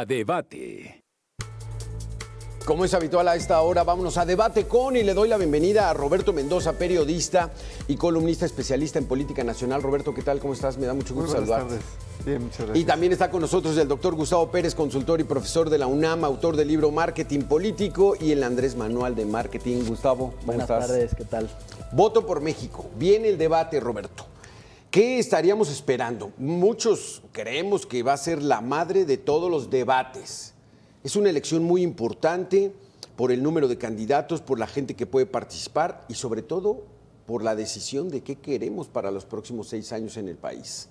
Debate. Como es habitual a esta hora, vámonos a Debate con y le doy la bienvenida a Roberto Mendoza, periodista y columnista especialista en política nacional. Roberto, ¿qué tal? ¿Cómo estás? Me da mucho gusto saludarte. Buenas tardes. Bien, muchas gracias. Y también está con nosotros el doctor Gustavo Pérez, consultor y profesor de la UNAM, autor del libro Marketing Político y el Andrés Manual de Marketing. Gustavo, ¿cómo Buenas estás? tardes, ¿qué tal? Voto por México. Viene el debate, Roberto. ¿Qué estaríamos esperando? Muchos creemos que va a ser la madre de todos los debates. Es una elección muy importante por el número de candidatos, por la gente que puede participar y sobre todo por la decisión de qué queremos para los próximos 6 años en el país.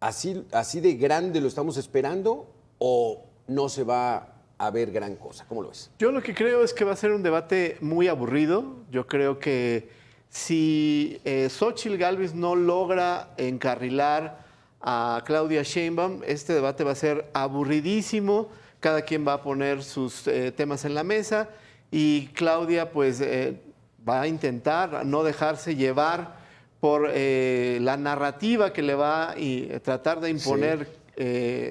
¿Así de grande lo estamos esperando o no se va a ver gran cosa? ¿Cómo lo ves? Yo lo que creo es que va a ser un debate muy aburrido. Yo creo que si Xóchitl Gálvez no logra encarrilar a Claudia Sheinbaum, este debate va a ser aburridísimo. Cada quien va a poner sus temas en la mesa y Claudia pues va a intentar no dejarse llevar por la narrativa que le va a tratar de imponer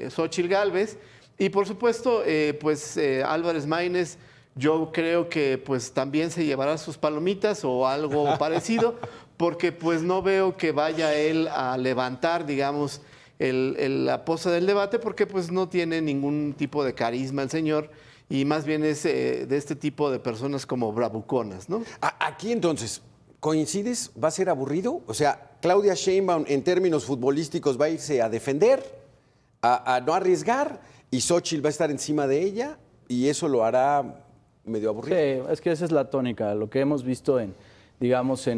Xóchitl Gálvez. Y por supuesto, Álvarez Maínez, yo creo que pues también se llevará sus palomitas o algo parecido, porque pues no veo que vaya él a levantar, digamos, la posa del debate, porque pues no tiene ningún tipo de carisma el señor y más bien es de este tipo de personas como bravuconas, ¿no? Aquí entonces, ¿coincides? ¿Va a ser aburrido? O sea, Claudia Sheinbaum en términos futbolísticos va a irse a defender, a no arriesgar, y Xóchitl va a estar encima de ella y eso lo hará medio aburrido. Sí, es que esa es la tónica. Lo que hemos visto en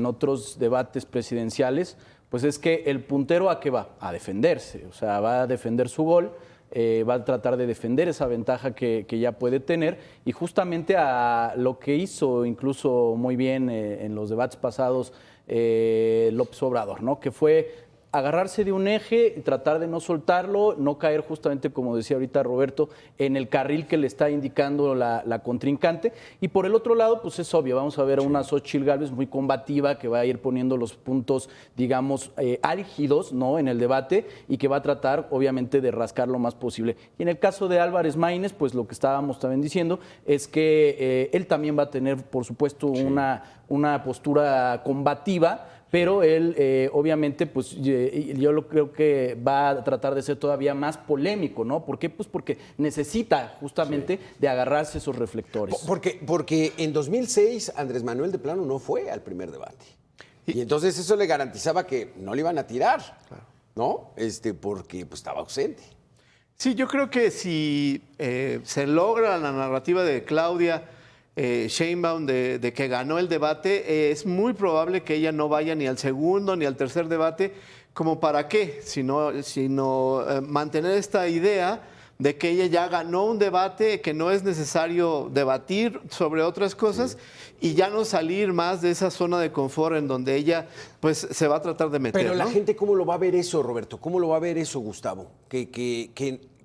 otros debates presidenciales, pues es que el puntero ¿a qué va? A defenderse. O sea, va a defender su gol, va a tratar de defender esa ventaja que ya puede tener y justamente a lo que hizo incluso muy bien en los debates pasados López Obrador, ¿no? Que fue agarrarse de un eje, tratar de no soltarlo, no caer justamente, como decía ahorita Roberto, en el carril que le está indicando la contrincante. Y por el otro lado, pues es obvio, vamos a ver a una Xóchitl Gálvez muy combativa que va a ir poniendo los puntos, digamos, álgidos, ¿no?, en el debate y que va a tratar, obviamente, de rascar lo más posible. Y en el caso de Álvarez Maínez, pues lo que estábamos también diciendo es que él también va a tener, por supuesto, una postura combativa, pero él, obviamente, pues yo creo que va a tratar de ser todavía más polémico, ¿no? ¿Por qué? Pues porque necesita justamente de agarrarse esos reflectores. Porque en 2006 Andrés Manuel de plano no fue al primer debate. Y entonces eso le garantizaba que no le iban a tirar, ¿no? Porque pues, estaba ausente. Sí, yo creo que si se logra la narrativa de Claudia Sheinbaum de que ganó el debate, es muy probable que ella no vaya ni al segundo ni al tercer debate. ¿Como para qué? Sino mantener esta idea de que ella ya ganó un debate, que no es necesario debatir sobre otras cosas y ya no salir más de esa zona de confort en donde ella pues se va a tratar de meter. Pero la ¿no? gente, ¿cómo lo va a ver eso, Roberto? ¿Cómo lo va a ver eso, Gustavo?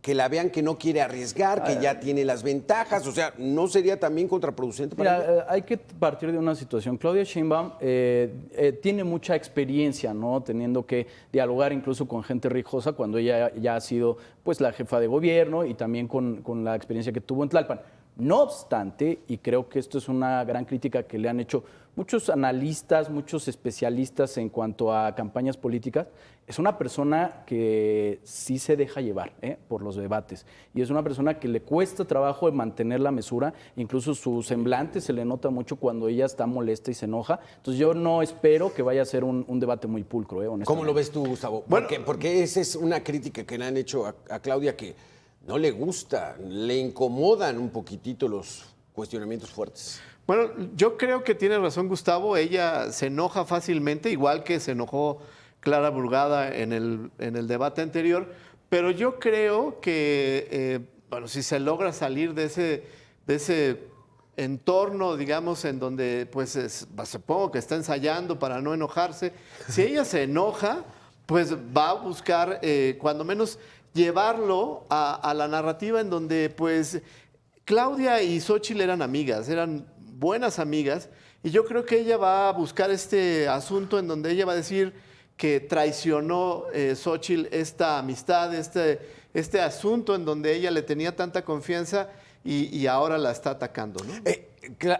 Que la vean que no quiere arriesgar, que ya tiene las ventajas, o sea, ¿no sería también contraproducente para ella? Hay que partir de una situación. Claudia Sheinbaum tiene mucha experiencia, ¿no? Teniendo que dialogar incluso con gente rijosa cuando ella ya ha sido pues la jefa de gobierno y también con la experiencia que tuvo en Tlalpan. No obstante, y creo que esto es una gran crítica que le han hecho muchos analistas, muchos especialistas en cuanto a campañas políticas, es una persona que sí se deja llevar por los debates y es una persona que le cuesta trabajo mantener la mesura, incluso su semblante se le nota mucho cuando ella está molesta y se enoja, entonces yo no espero que vaya a ser un debate muy pulcro, honestamente. ¿Cómo lo ves tú, Gustavo? Porque esa es una crítica que le han hecho a Claudia que no le gusta, le incomodan un poquitito los cuestionamientos fuertes. Bueno, yo creo que tiene razón Gustavo, ella se enoja fácilmente, igual que se enojó Clara Burgada en el debate anterior, pero yo creo que, si se logra salir de ese entorno, digamos, en donde, pues, supongo que está ensayando para no enojarse, si ella se enoja, pues va a buscar, cuando menos, llevarlo a la narrativa en donde, pues, Claudia y Xóchitl eran amigas, eran buenas amigas, y yo creo que ella va a buscar este asunto en donde ella va a decir que traicionó Xóchitl esta amistad, este asunto en donde ella le tenía tanta confianza y ahora la está atacando, ¿no?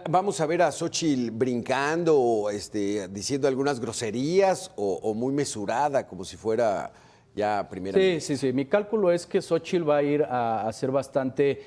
Vamos a ver a Xóchitl brincando, o, diciendo algunas groserías o muy mesurada, como si fuera ya primera. Sí. Mi cálculo es que Xóchitl va a ir a ser bastante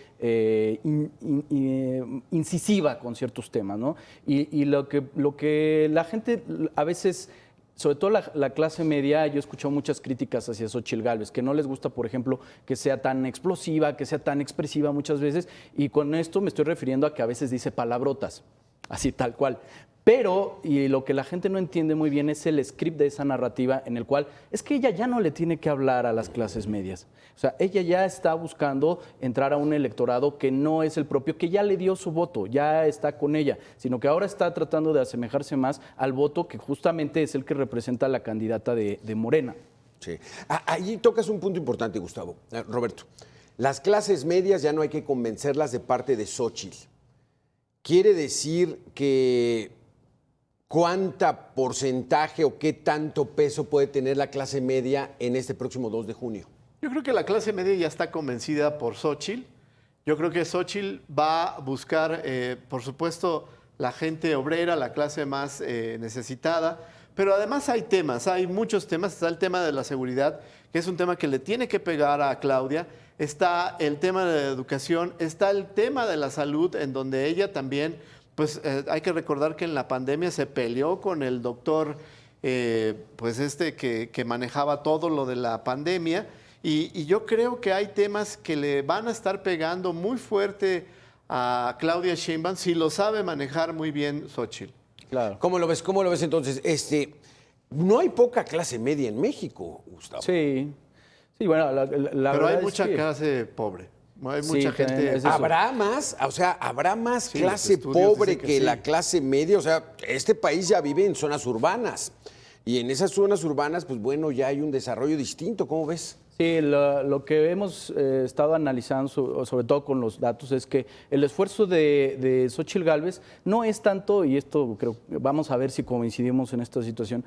incisiva con ciertos temas, ¿no? Y lo que la gente a veces, sobre todo la clase media, yo he escuchado muchas críticas hacia Xóchitl Gálvez, que no les gusta, por ejemplo, que sea tan explosiva, que sea tan expresiva muchas veces, y con esto me estoy refiriendo a que a veces dice palabrotas, así tal cual. Pero, y lo que la gente no entiende muy bien es el script de esa narrativa en el cual es que ella ya no le tiene que hablar a las clases medias. O sea, ella ya está buscando entrar a un electorado que no es el propio, que ya le dio su voto, ya está con ella, sino que ahora está tratando de asemejarse más al voto que justamente es el que representa a la candidata de Morena. Sí. Ahí tocas un punto importante, Gustavo. Roberto, las clases medias ya no hay que convencerlas de parte de Xóchitl. Quiere decir que ¿cuánta porcentaje o qué tanto peso puede tener la clase media en este próximo 2 de junio? Yo creo que la clase media ya está convencida por Xóchitl. Yo creo que Xóchitl va a buscar, por supuesto, la gente obrera, la clase más necesitada, pero además hay muchos temas. Está el tema de la seguridad, que es un tema que le tiene que pegar a Claudia. Está el tema de la educación, está el tema de la salud, en donde ella también, pues hay que recordar que en la pandemia se peleó con el doctor, que manejaba todo lo de la pandemia. Y yo creo que hay temas que le van a estar pegando muy fuerte a Claudia Sheinbaum si lo sabe manejar muy bien Xóchitl. Claro. ¿Cómo lo ves? ¿Cómo lo ves entonces? No hay poca clase media en México, Gustavo. Sí, bueno, la pero verdad hay mucha clase pobre. Hay mucha gente. ¿Habrá más? O sea, ¿habrá más Sí, clase los estudios pobre dicen que sí. la clase media? O sea, este país ya vive en zonas urbanas. Y en esas zonas urbanas, pues bueno, ya hay un desarrollo distinto. ¿Cómo ves? Sí, lo que hemos estado analizando, sobre todo con los datos, es que el esfuerzo de Xóchitl Gálvez no es tanto, y esto creo que vamos a ver si coincidimos en esta situación,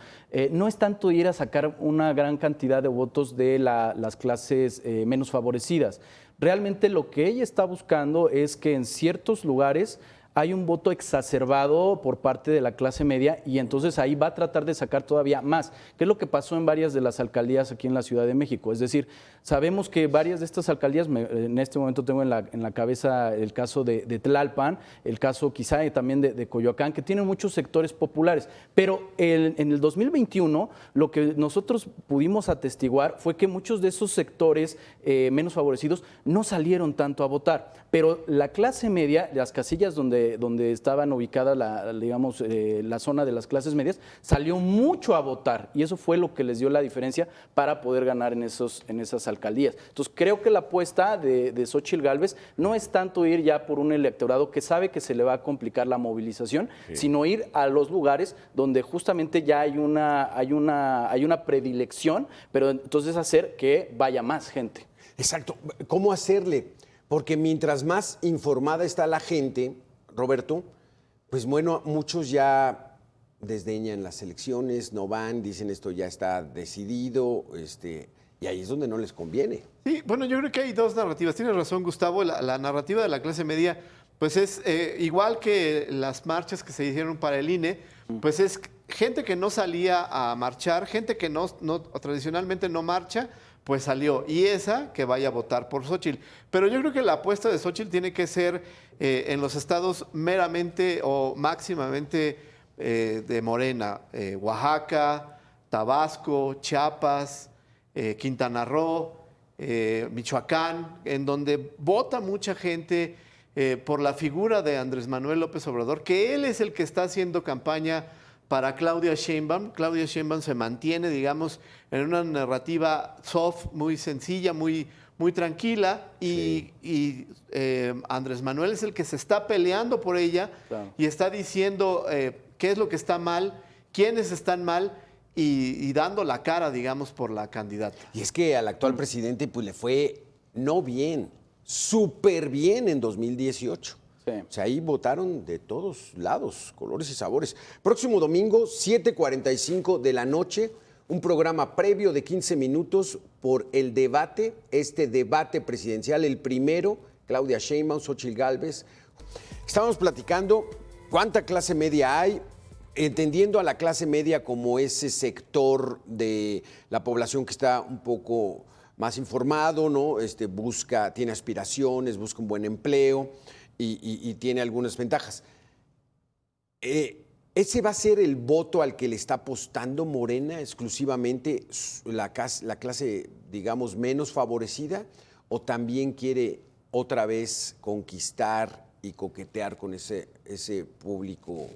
no es tanto ir a sacar una gran cantidad de votos de las clases menos favorecidas. Realmente lo que ella está buscando es que en ciertos lugares hay un voto exacerbado por parte de la clase media y entonces ahí va a tratar de sacar todavía más, que es lo que pasó en varias de las alcaldías aquí en la Ciudad de México. Es decir, sabemos que varias de estas alcaldías, en este momento tengo en la cabeza el caso de Tlalpan, el caso quizá también de Coyoacán, que tienen muchos sectores populares, pero en el 2021 lo que nosotros pudimos atestiguar fue que muchos de esos sectores menos favorecidos no salieron tanto a votar, pero la clase media, las casillas donde estaban ubicadas la zona de las clases medias, salió mucho a votar y eso fue lo que les dio la diferencia para poder ganar en esas alcaldías. Entonces creo que la apuesta de Xóchitl Gálvez no es tanto ir ya por un electorado que sabe que se le va a complicar la movilización, sino ir a los lugares donde justamente ya hay una predilección, pero entonces hacer que vaya más gente. Exacto. ¿Cómo hacerle? Porque mientras más informada está la gente, Roberto, pues bueno, muchos ya desdeñan las elecciones, no van, dicen esto ya está decidido, y ahí es donde no les conviene. Sí, bueno, yo creo que hay dos narrativas. Tienes razón, Gustavo. La narrativa de la clase media, pues es igual que las marchas que se hicieron para el INE, pues es gente que no salía a marchar, gente que no tradicionalmente no marcha, pues salió. Y esa que vaya a votar por Xóchitl. Pero yo creo que la apuesta de Xóchitl tiene que ser en los estados meramente o máximamente de Morena. Oaxaca, Tabasco, Chiapas, Quintana Roo, Michoacán, en donde vota mucha gente por la figura de Andrés Manuel López Obrador, que él es el que está haciendo campaña para Claudia Sheinbaum. Claudia Sheinbaum se mantiene, digamos, en una narrativa soft, muy sencilla, muy tranquila, y Andrés Manuel es el que se está peleando por ella, claro, y está diciendo qué es lo que está mal, quiénes están mal, y dando la cara, digamos, por la candidata. Y es que al actual presidente pues le fue no bien, súper bien en 2018. Sí. O sea, ahí votaron de todos lados, colores y sabores. Próximo domingo, 7:45 de la noche, un programa previo de 15 minutos por el debate, este debate presidencial, el primero, Claudia Sheinbaum, Xóchitl Gálvez. Estábamos platicando cuánta clase media hay, entendiendo a la clase media como ese sector de la población que está un poco más informado, ¿no? Tiene aspiraciones, busca un buen empleo y tiene algunas ventajas. ¿Ese va a ser el voto al que le está apostando Morena exclusivamente la clase, digamos, menos favorecida? ¿O también quiere otra vez conquistar y coquetear con ese público?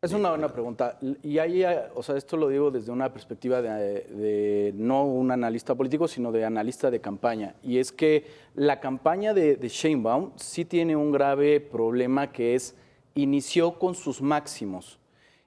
Es una buena pregunta. Y ahí, o sea, esto lo digo desde una perspectiva de no un analista político, sino de analista de campaña. Y es que la campaña de Sheinbaum sí tiene un grave problema, que es inició con sus máximos.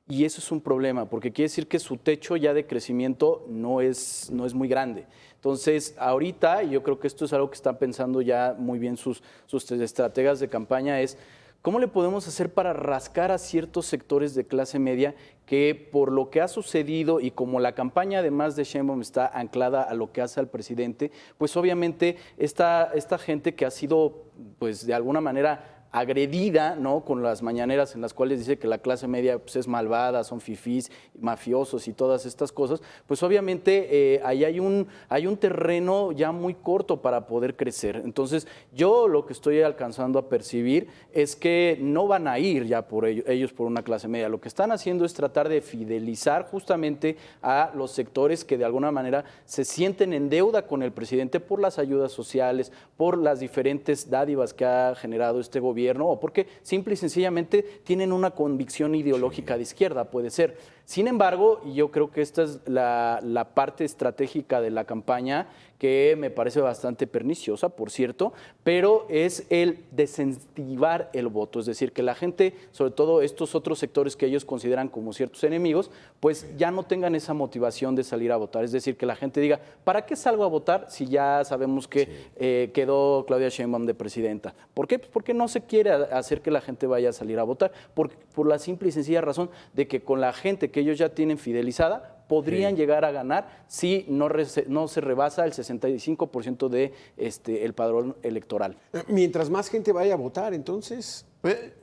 Y eso es un problema, porque quiere decir que su techo ya de crecimiento no es muy grande. Entonces, ahorita, y yo creo que esto es algo que están pensando ya muy bien sus estrategas de campaña, es ¿cómo le podemos hacer para rascar a ciertos sectores de clase media que, por lo que ha sucedido y como la campaña además de Sheinbaum está anclada a lo que hace al presidente, pues obviamente esta gente que ha sido, pues de alguna manera agredida, ¿no?, con las mañaneras en las cuales dice que la clase media pues, es malvada, son fifís, mafiosos y todas estas cosas, pues obviamente ahí hay un terreno ya muy corto para poder crecer. Entonces, yo lo que estoy alcanzando a percibir es que no van a ir ya por ellos por una clase media. Lo que están haciendo es tratar de fidelizar justamente a los sectores que de alguna manera se sienten en deuda con el presidente por las ayudas sociales, por las diferentes dádivas que ha generado este gobierno, o porque simple y sencillamente tienen una convicción ideológica de izquierda, puede ser. Sin embargo, y yo creo que esta es la parte estratégica de la campaña, que me parece bastante perniciosa, por cierto, pero es el desincentivar el voto, es decir, que la gente, sobre todo estos otros sectores que ellos consideran como ciertos enemigos, pues ya no tengan esa motivación de salir a votar, es decir, que la gente diga, ¿para qué salgo a votar si ya sabemos que quedó Claudia Sheinbaum de presidenta? ¿Por qué? Pues porque no se quiere hacer que la gente vaya a salir a votar, por la simple y sencilla razón de que con la gente que ellos ya tienen fidelizada, podrían llegar a ganar si no se rebasa el 65% de el padrón electoral. Mientras más gente vaya a votar, entonces...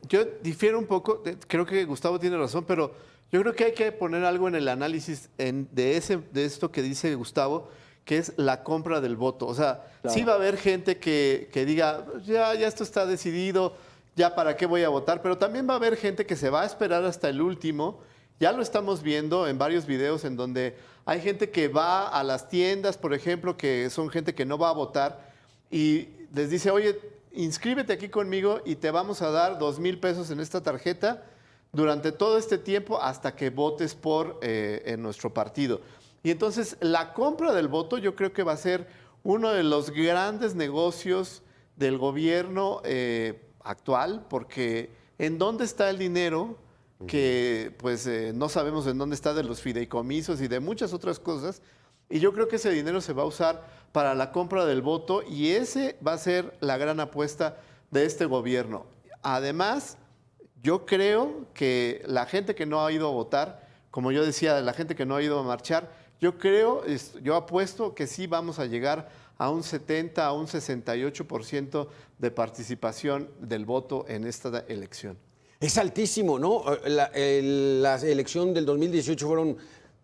Yo difiero un poco, creo que Gustavo tiene razón, pero yo creo que hay que poner algo en el análisis de esto que dice Gustavo, que es la compra del voto. O sea, claro, sí va a haber gente que diga, ya esto está decidido, ya para qué voy a votar, pero también va a haber gente que se va a esperar hasta el último. Ya lo estamos viendo en varios videos en donde hay gente que va a las tiendas, por ejemplo, que son gente que no va a votar y les dice, oye, inscríbete aquí conmigo y te vamos a dar 2,000 pesos en esta tarjeta durante todo este tiempo hasta que votes en nuestro partido. Y entonces la compra del voto yo creo que va a ser uno de los grandes negocios del gobierno actual, porque ¿en dónde está el dinero? Que pues no sabemos en dónde está, de los fideicomisos y de muchas otras cosas, y yo creo que ese dinero se va a usar para la compra del voto y ese va a ser la gran apuesta de este gobierno. Además, yo creo que la gente que no ha ido a votar, como yo decía, la gente que no ha ido a marchar, yo apuesto que sí vamos a llegar a un 70, a un 68% de participación del voto en esta elección. Es altísimo, ¿no? La elección del 2018 fueron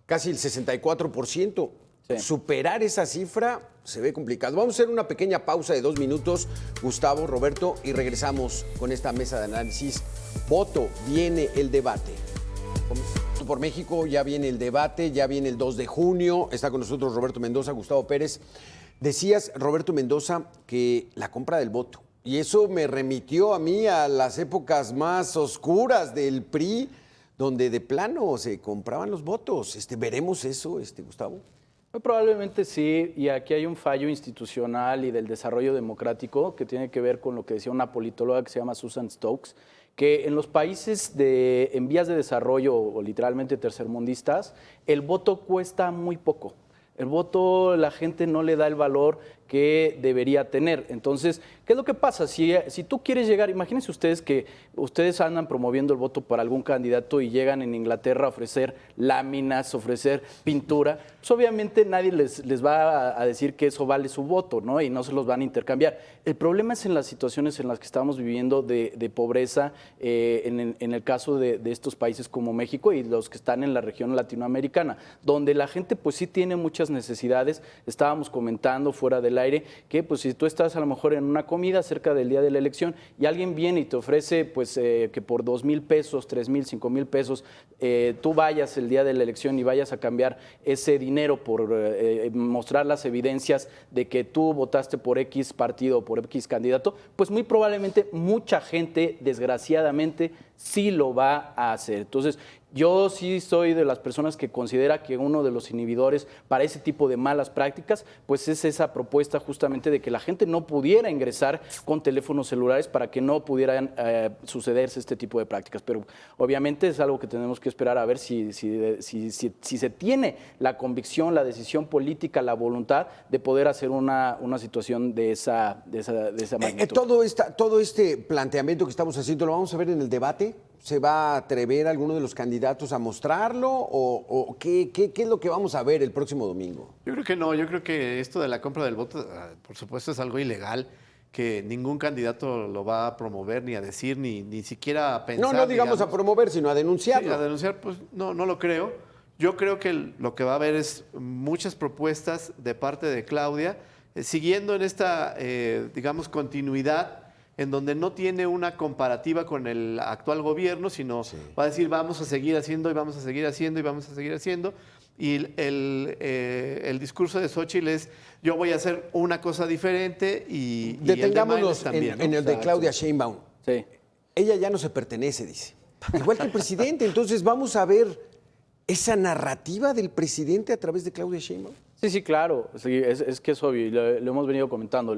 casi el 64%. Sí. Superar esa cifra se ve complicado. Vamos a hacer una pequeña pausa de 2 minutos, Gustavo, Roberto, y regresamos con esta mesa de análisis. Voto, viene el debate. Por México ya viene el debate, ya viene el 2 de junio. Está con nosotros Roberto Mendoza, Gustavo Pérez. Decías, Roberto Mendoza, que la compra del voto. Y eso me remitió a mí a las épocas más oscuras del PRI, donde de plano se compraban los votos. ¿Veremos eso, Gustavo? Muy probablemente sí, y aquí hay un fallo institucional y del desarrollo democrático que tiene que ver con lo que decía una politóloga que se llama Susan Stokes, que en los países en vías de desarrollo o literalmente tercermundistas, el voto cuesta muy poco. El voto, la gente no le da el valor que debería tener. Entonces, ¿Qué es lo que pasa? Si tú quieres llegar, imagínense ustedes que ustedes andan promoviendo el voto para algún candidato y llegan en Inglaterra a ofrecer láminas, ofrecer pintura, pues obviamente nadie les va a decir que eso vale su voto, ¿no? Y no se los van a intercambiar. El problema es en las situaciones en las que estamos viviendo de pobreza, en el caso de estos países como México y los que están en la región latinoamericana, donde la gente pues sí tiene muchas necesidades. Estábamos comentando fuera del aire que pues si tú estás a lo mejor en una comida cerca del día de la elección y alguien viene y te ofrece pues que por 2,000 pesos, 3,000, 5,000 pesos, tú vayas el día de la elección y vayas a cambiar ese dinero por mostrar las evidencias de que tú votaste por X partido o por X candidato, pues muy probablemente mucha gente, desgraciadamente, sí lo va a hacer. Entonces, yo sí soy de las personas que considera que uno de los inhibidores para ese tipo de malas prácticas, pues es esa propuesta justamente de que la gente no pudiera ingresar con teléfonos celulares para que no pudieran sucederse este tipo de prácticas. Pero obviamente es algo que tenemos que esperar a ver si se tiene la convicción, la decisión política, la voluntad de poder hacer una situación de esa magnitud. Todo este planteamiento que estamos haciendo, ¿lo vamos a ver en el debate? ¿Se va a atrever alguno de los candidatos a mostrarlo o qué es lo que vamos a ver el próximo domingo? Yo creo que no, yo creo que esto de la compra del voto, por supuesto, es algo ilegal, que ningún candidato lo va a promover, ni a decir, ni siquiera a pensar. No digamos a promover, sino a denunciarlo. Sí, a denunciar, pues no lo creo. Yo creo que lo que va a haber es muchas propuestas de parte de Claudia, siguiendo en esta, digamos, continuidad, en donde no tiene una comparativa con el actual gobierno, sino va a decir vamos a seguir haciendo y vamos a seguir haciendo y vamos a seguir haciendo. Y el discurso de Xóchitl es yo voy a hacer una cosa diferente y detengámonos también, ¿no? en el de Claudia Sheinbaum. Sí. Ella ya no se pertenece, dice. Igual que el presidente. Entonces vamos a ver esa narrativa del presidente a través de Claudia Sheinbaum. Sí, claro. Sí, es que es obvio, y lo hemos venido comentando.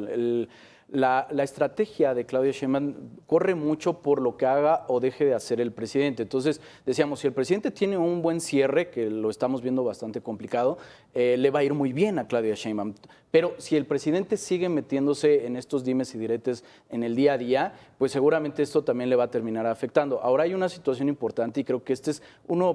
La estrategia de Claudia Sheinbaum corre mucho por lo que haga o deje de hacer el presidente. Entonces, decíamos, si el presidente tiene un buen cierre, que lo estamos viendo bastante complicado, le va a ir muy bien a Claudia Sheinbaum. Pero si el presidente sigue metiéndose en estos dimes y diretes en el día a día, pues seguramente esto también le va a terminar afectando. Ahora hay una situación importante y creo que este es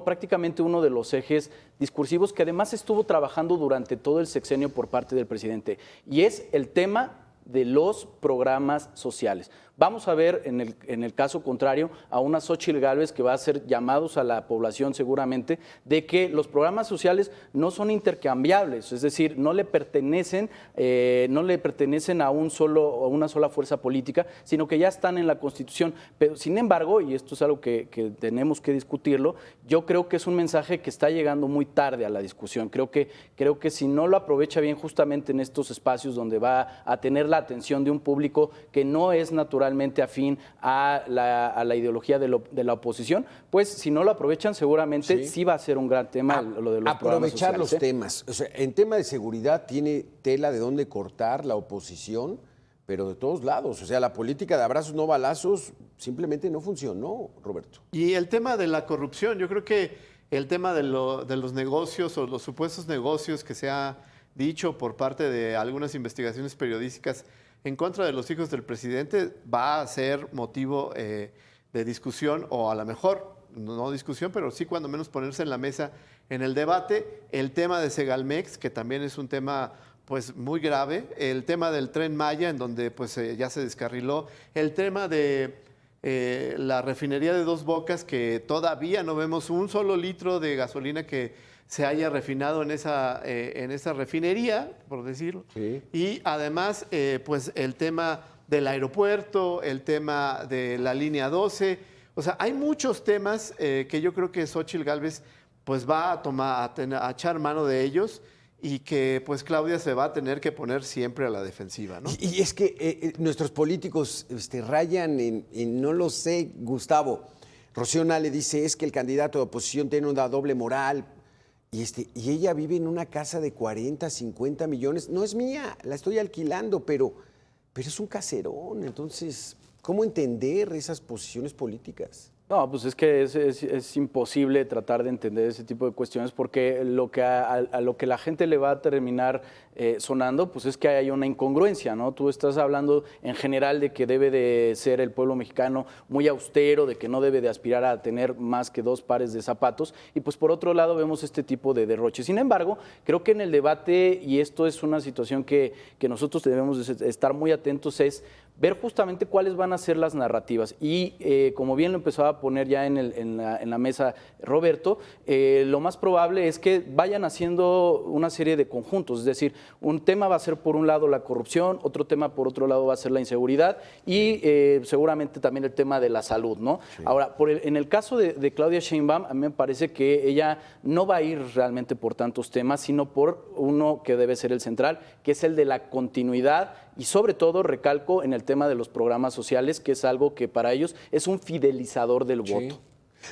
prácticamente uno de los ejes discursivos que además estuvo trabajando durante todo el sexenio por parte del presidente, y es el tema de los programas sociales. Vamos a ver en el caso contrario a una Xóchitl Gálvez que va a hacer llamados a la población seguramente de que los programas sociales no son intercambiables, es decir, no le pertenecen a una sola fuerza política, sino que ya están en la Constitución. Pero sin embargo, y esto es algo que tenemos que discutirlo, yo creo que es un mensaje que está llegando muy tarde a la discusión. Creo que si no lo aprovecha bien justamente en estos espacios donde va a tener la atención de un público que no es naturalmente afín a la ideología de la oposición, pues si no lo aprovechan seguramente sí va a ser un gran tema lo de los programas sociales. Aprovechar los temas. O sea, en tema de seguridad tiene tela de dónde cortar la oposición, pero de todos lados. O sea, la política de abrazos no balazos simplemente no funcionó, Roberto. Y el tema de la corrupción, yo creo que el tema de los negocios o los supuestos negocios que se ha dicho por parte de algunas investigaciones periodísticas en contra de los hijos del presidente va a ser motivo de discusión, o a lo mejor no discusión, pero sí cuando menos ponerse en la mesa en el debate. El tema de Segalmex, que también es un tema pues muy grave, el tema del Tren Maya, en donde pues ya se descarriló, el tema de la refinería de Dos Bocas, que todavía no vemos un solo litro de gasolina que se haya refinado en esa refinería, por decirlo. Sí. Y además, pues el tema del aeropuerto, el tema de la línea 12. O sea, hay muchos temas que yo creo que Xóchitl Gálvez pues va a echar mano de ellos, y que pues Claudia se va a tener que poner siempre a la defensiva, ¿no? Y es que nuestros políticos rayan en, no lo sé, Gustavo. Rocío Nale dice, es que el candidato de oposición tiene una doble moral. Y ella vive en una casa de 40, 50 millones. No es mía, la estoy alquilando, pero es un caserón. Entonces, ¿cómo entender esas posiciones políticas? No, pues es que es imposible tratar de entender ese tipo de cuestiones porque a lo que la gente le va a terminar sonando, pues es que hay una incongruencia, ¿no? Tú estás hablando en general de que debe de ser el pueblo mexicano muy austero, de que no debe de aspirar a tener más que 2 pares de zapatos, y pues por otro lado vemos este tipo de derroche. Sin embargo, creo que en el debate, y esto es una situación que nosotros debemos de estar muy atentos, es ver justamente cuáles van a ser las narrativas. Y como bien lo empezaba a poner ya en la mesa Roberto, lo más probable es que vayan haciendo una serie de conjuntos. Es decir, un tema va a ser por un lado la corrupción, otro tema por otro lado va a ser la inseguridad y seguramente también el tema de la salud, ¿no? Sí. Ahora, en el caso de Claudia Sheinbaum, a mí me parece que ella no va a ir realmente por tantos temas, sino por uno que debe ser el central, que es el de la continuidad y sobre todo, recalco, en el tema de los programas sociales, que es algo que para ellos es un fidelizador del voto.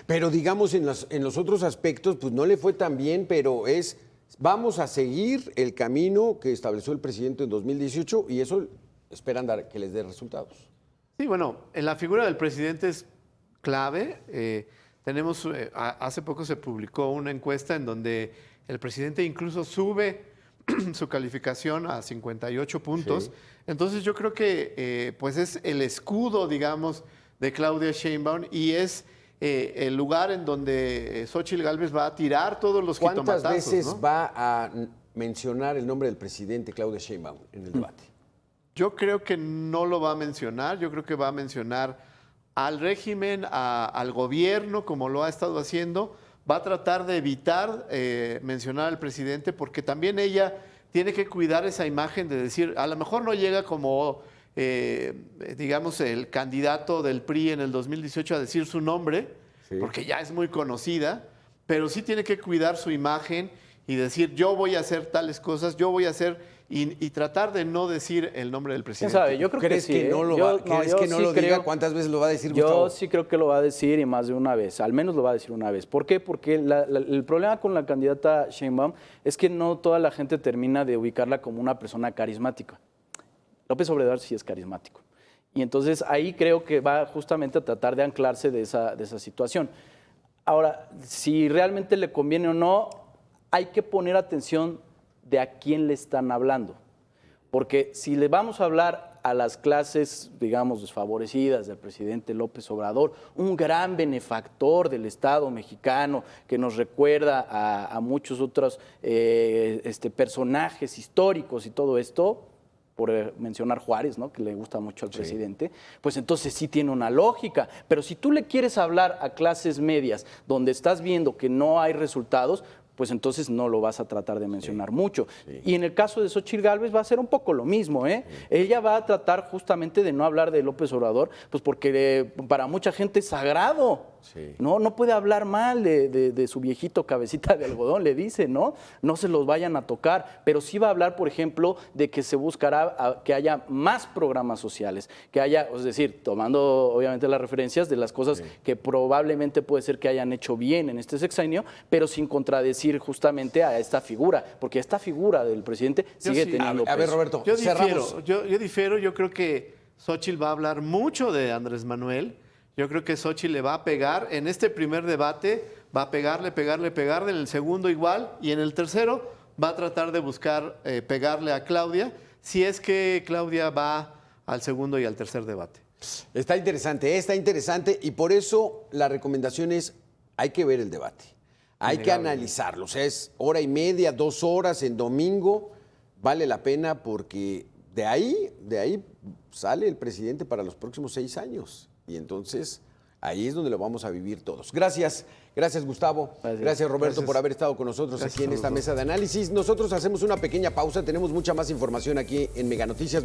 Pero digamos, en los otros aspectos, pues no le fue tan bien, pero vamos a seguir el camino que estableció el presidente en 2018 y eso esperan que les dé resultados. Sí, bueno, en la figura del presidente es clave. Hace poco se publicó una encuesta en donde el presidente incluso sube su calificación a 58 puntos. Sí. Entonces yo creo que pues es el escudo, digamos, de Claudia Sheinbaum y es el lugar en donde Xóchitl Gálvez va a tirar todos los jitomatazos. ¿Cuántas veces ¿no? va a mencionar el nombre del presidente Claudia Sheinbaum en el debate? Yo creo que no lo va a mencionar. Yo creo que va a mencionar al régimen, al gobierno, como lo ha estado haciendo. Va a tratar de evitar mencionar al presidente porque también ella tiene que cuidar esa imagen de decir, a lo mejor no llega como, digamos, el candidato del PRI en el 2018 a decir su nombre, sí, porque ya es muy conocida, pero sí tiene que cuidar su imagen y decir, yo voy a hacer tales cosas, yo voy a hacer, y tratar de no decir el nombre del presidente. ¿Quién sabe? Yo creo ¿Crees que sí, que no lo va, ¿crees que no lo diga? ¿Cuántas veces lo va a decir, Gustavo? Yo sí creo que lo va a decir y más de una vez, al menos lo va a decir una vez. ¿Por qué? Porque el problema con la candidata Sheinbaum es que no toda la gente termina de ubicarla como una persona carismática. López Obrador sí es carismático. Y entonces ahí creo que va justamente a tratar de anclarse de esa situación. Ahora, si realmente le conviene o no, hay que poner atención de a quién le están hablando. Porque si le vamos a hablar a las clases, digamos, desfavorecidas del presidente López Obrador, un gran benefactor del Estado mexicano que nos recuerda a muchos otros personajes históricos y todo esto, por mencionar Juárez, ¿no?, que le gusta mucho al presidente, pues entonces sí tiene una lógica. Pero si tú le quieres hablar a clases medias donde estás viendo que no hay resultados, pues entonces no lo vas a tratar de mencionar mucho. Sí. Y en el caso de Xóchitl Gálvez va a ser un poco lo mismo, ¿eh? Sí. Ella va a tratar justamente de no hablar de López Obrador, pues porque para mucha gente es sagrado. Sí. No puede hablar mal de su viejito cabecita de algodón, le dice, ¿no? No se los vayan a tocar, pero sí va a hablar, por ejemplo, de que se buscará que haya más programas sociales, que haya, es decir, tomando obviamente las referencias de las cosas que probablemente puede ser que hayan hecho bien en este sexenio, pero sin contradecir justamente a esta figura, porque esta figura del presidente sigue teniendo peso. A ver, Roberto, yo difiero, yo creo que Xóchitl va a hablar mucho de Andrés Manuel. Yo creo que Xóchitl le va a pegar en este primer debate, va a pegarle, en el segundo igual, y en el tercero va a tratar de buscar pegarle a Claudia, si es que Claudia va al segundo y al tercer debate. Está interesante, y por eso la recomendación es, hay que ver el debate, hay que analizarlo, o sea, es hora y media, 2 horas en domingo, vale la pena porque de ahí sale el presidente para los próximos 6 años. Y entonces ahí es donde lo vamos a vivir todos. Gracias Gustavo, gracias Roberto por haber estado con nosotros aquí en esta mesa de análisis. Nosotros hacemos una pequeña pausa, tenemos mucha más información aquí en Mega Noticias.